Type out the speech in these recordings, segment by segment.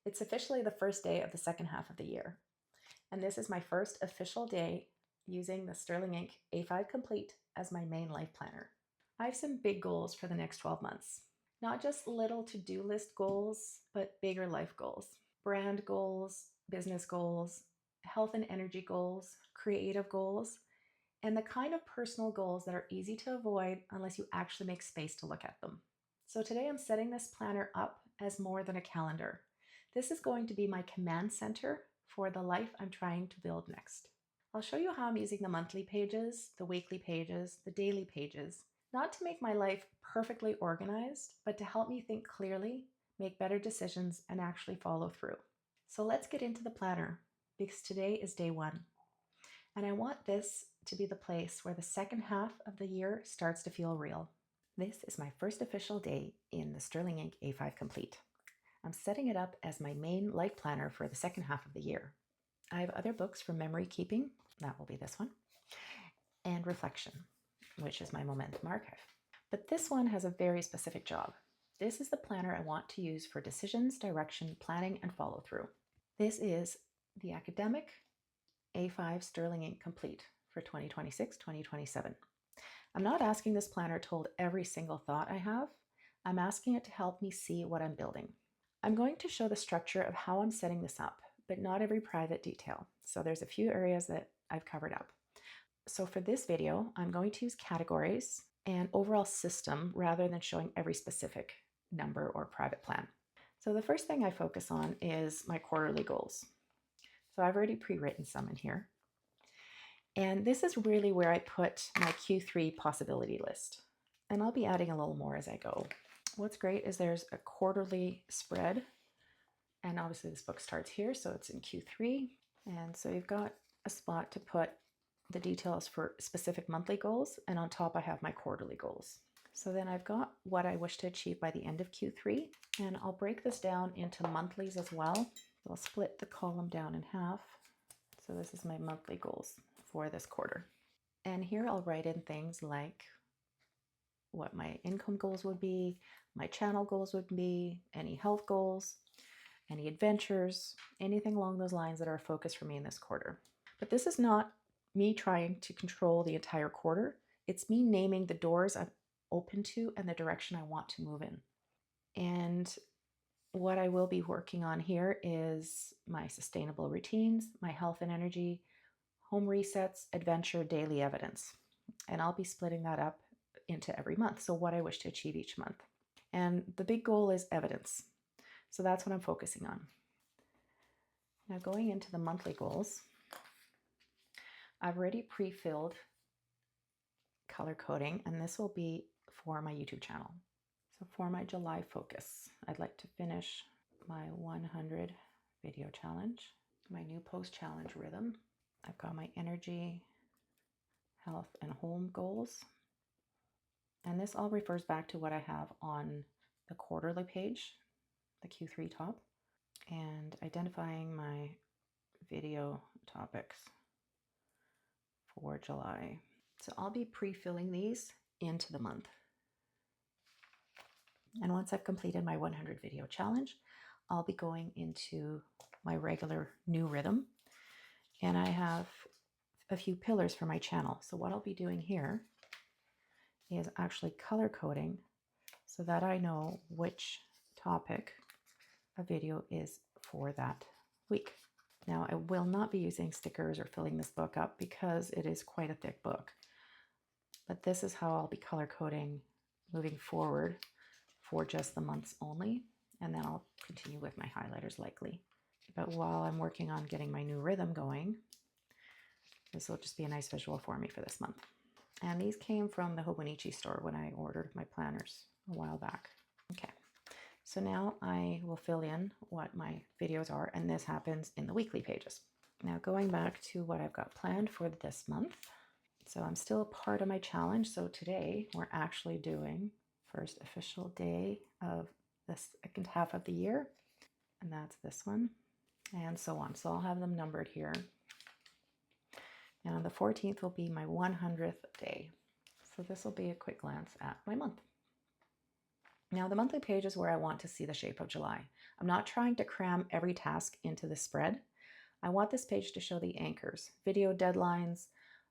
It's officially the first day of the second half of the year, and this is my first official day using the Sterling Ink A5 Complete as my main life planner. I have some big goals for the next 12 months. Not just little to-do list goals, but bigger life goals. Brand goals, business goals, health and energy goals, creative goals, and the kind of personal goals that are easy to avoid unless you actually make space to look at them. So today I'm setting this planner up as more than a calendar. This is going to be my command center for the life I'm trying to build next. I'll show you how I'm using the monthly pages, the weekly pages, the daily pages, not to make my life perfectly organized, but to help me think clearly, make better decisions, and actually follow through. So let's get into the planner, because today is day one. And I want this to be the place where the second half of the year starts to feel real. This is my first official day in the Sterling Ink A5 Complete. I'm setting it up as my main life planner for the second half of the year. I have other books for memory keeping, that will be this one, and reflection, which is my Momentum Archive. But this one has a very specific job. This is the planner I want to use for decisions, direction, planning, and follow through. This is the academic A5 Sterling Ink Complete for 2026-2027. I'm not asking this planner to hold every single thought I have. I'm asking it to help me see what I'm building. I'm going to show the structure of how I'm setting this up, but not every private detail. So there's a few areas that I've covered up. So for this video, I'm going to use categories and overall system rather than showing every specific number or private plan. So the first thing I focus on is my quarterly goals. So I've already pre-written some in here. And this is really where I put my Q3 possibility list. And I'll be adding a little more as I go. What's great is there's a quarterly spread. And obviously this book starts here, so it's in Q3. And so you've got a spot to put the details for specific monthly goals. And on top, I have my quarterly goals. So then I've got what I wish to achieve by the end of Q3. And I'll break this down into monthlies as well. I'll split the column down in half. So this is my monthly goals for this quarter. And here I'll write in things like what my income goals would be, my channel goals would be, any health goals, any adventures, anything along those lines that are a focus for me in this quarter. But this is not me trying to control the entire quarter. It's me naming the doors I'm open to and the direction I want to move in. And what I will be working on here is my sustainable routines, my health and energy, home resets, adventure, daily evidence. And I'll be splitting that up into every month. So what I wish to achieve each month. And the big goal is evidence. So that's what I'm focusing on. Now going into the monthly goals, I've already pre-filled color coding, and this will be for my YouTube channel. So for my July focus, I'd like to finish my 100 video challenge, my new post challenge rhythm. I've got my energy, health, and home goals. And this all refers back to what I have on the quarterly page, the Q3 top, and identifying my video topics for July. So I'll be pre-filling these into the month. And once I've completed my 100 video challenge, I'll be going into my regular new rhythm. And I have a few pillars for my channel. So what I'll be doing here is actually color coding so that I know which topic a video is for that week. Now, I will not be using stickers or filling this book up because it is quite a thick book. But this is how I'll be color coding moving forward for just the months only. And then I'll continue with my highlighters likely. But while I'm working on getting my new rhythm going, this will just be a nice visual for me for this month. And these came from the Hobonichi store when I ordered my planners a while back. Okay. So now I will fill in what my videos are, and this happens in the weekly pages. Now going back to what I've got planned for this month. So I'm still a part of my challenge. So today we're actually doing first official day of the second half of the year, and that's this one, and so on. So I'll have them numbered here. And on the 14th will be my 100th day. So this will be a quick glance at my month. Now, the monthly page is where I want to see the shape of July. I'm not trying to cram every task into the spread. I want this page to show the anchors, video deadlines.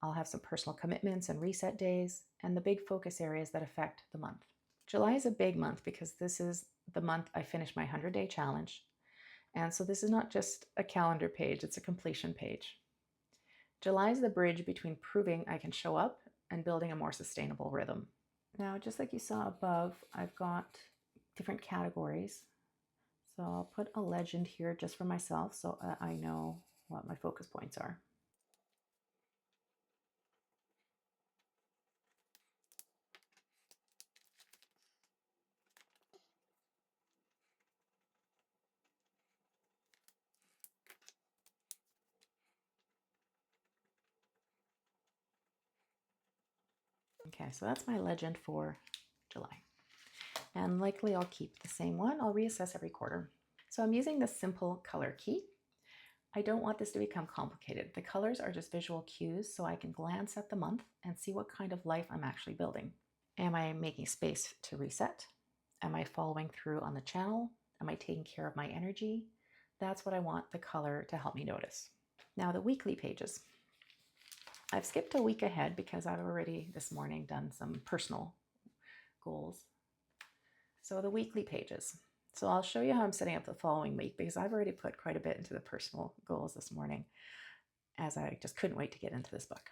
I'll have some personal commitments and reset days, and the big focus areas that affect the month. July is a big month because this is the month I finish my 100-day challenge. And so this is not just a calendar page, it's a completion page. July is the bridge between proving I can show up and building a more sustainable rhythm. Now, just like you saw above, I've got different categories. So I'll put a legend here just for myself so I know what my focus points are. Okay, so that's my legend for July. And likely I'll keep the same one. I'll reassess every quarter. So I'm using the simple color key. I don't want this to become complicated. The colors are just visual cues so I can glance at the month and see what kind of life I'm actually building. Am I making space to reset? Am I following through on the channel? Am I taking care of my energy? That's what I want the color to help me notice. Now the weekly pages. I've skipped a week ahead because I've already this morning done some personal goals. So the weekly pages. So I'll show you how I'm setting up the following week because I've already put quite a bit into the personal goals this morning as I just couldn't wait to get into this book.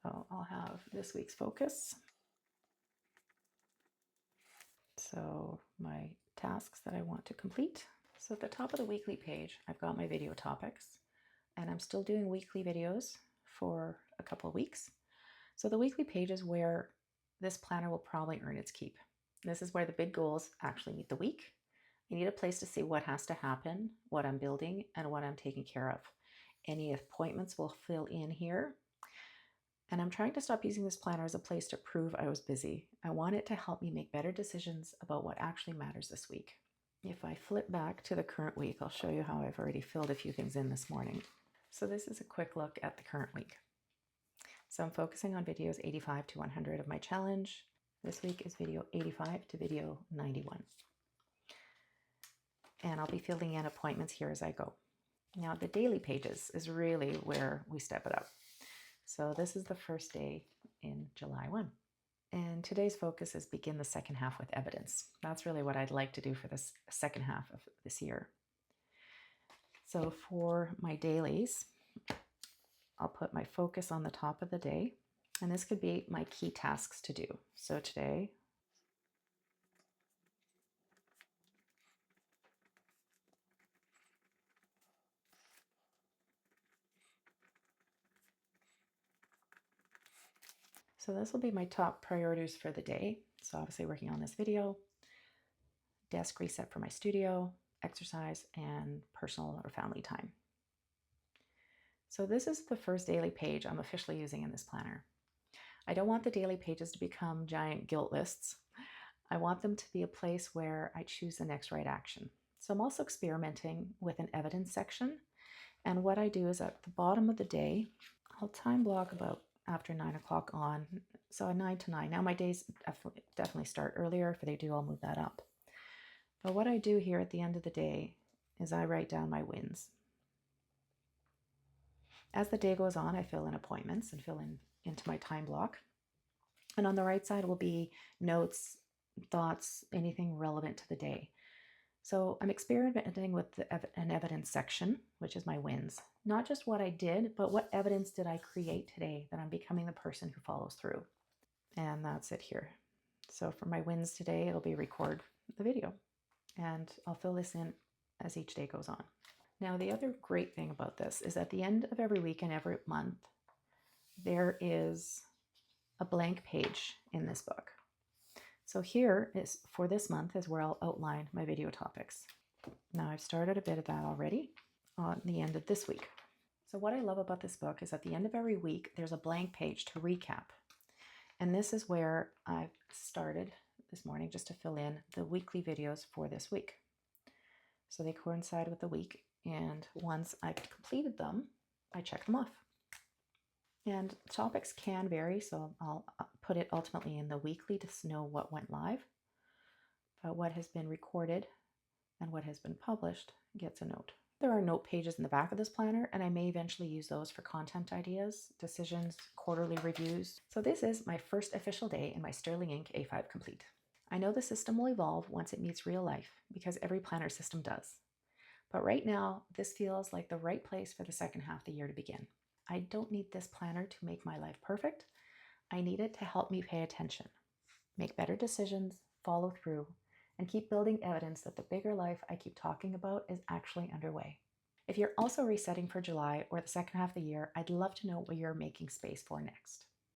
So I'll have this week's focus. So my tasks that I want to complete. So at the top of the weekly page, I've got my video topics, and I'm still doing weekly videos for a couple of weeks. So the weekly page is where this planner will probably earn its keep. This is where the big goals actually meet the week. I need a place to see what has to happen, what I'm building, and what I'm taking care of. Any appointments will fill in here. And I'm trying to stop using this planner as a place to prove I was busy. I want it to help me make better decisions about what actually matters this week. If I flip back to the current week, I'll show you how I've already filled a few things in this morning. So this is a quick look at the current week. So I'm focusing on videos 85 to 100 of my challenge. This week is video 85 to video 91. And I'll be filling in appointments here as I go. Now the daily pages is really where we step it up. So this is the first day in July 1. And today's focus is begin the second half with evidence. That's really what I'd like to do for this second half of this year. So for my dailies, I'll put my focus on the top of the day, and this could be my key tasks to do. So today, so this will be my top priorities for the day. So obviously working on this video, desk reset for my studio, exercise, and personal or family time. So this is the first daily page I'm officially using in this planner. I don't want the daily pages to become giant guilt lists. I want them to be a place where I choose the next right action. So I'm also experimenting with an evidence section. And what I do is at the bottom of the day, I'll time block about after 9 o'clock on. So 9 to 9. Now my days definitely start earlier. If they do, I'll move that up. But what I do here at the end of the day is I write down my wins. As the day goes on, I fill in appointments and fill into my time block. And on the right side will be notes, thoughts, anything relevant to the day. So I'm experimenting with an evidence section, which is my wins. Not just what I did, but what evidence did I create today that I'm becoming the person who follows through. And that's it here. So for my wins today, it'll be record the video. And I'll fill this in as each day goes on. Now, the other great thing about this is at the end of every week and every month, there is a blank page in this book. So here is for this month is where I'll outline my video topics. Now I've started a bit of that already on the end of this week. So what I love about this book is at the end of every week, there's a blank page to recap. And this is where I've started this morning just to fill in the weekly videos for this week. So they coincide with the week. And once I've completed them, I check them off. And topics can vary, so I'll put it ultimately in the weekly to know what went live. but what has been recorded and what has been published gets a note. There are note pages in the back of this planner, and I may eventually use those for content ideas, decisions, quarterly reviews. So this is my first official day in my Sterling Ink A5 Complete. I know the system will evolve once it meets real life, because every planner system does. But right now, this feels like the right place for the second half of the year to begin. I don't need this planner to make my life perfect. I need it to help me pay attention, make better decisions, follow through, and keep building evidence that the bigger life I keep talking about is actually underway. If you're also resetting for July or the second half of the year, I'd love to know what you're making space for next.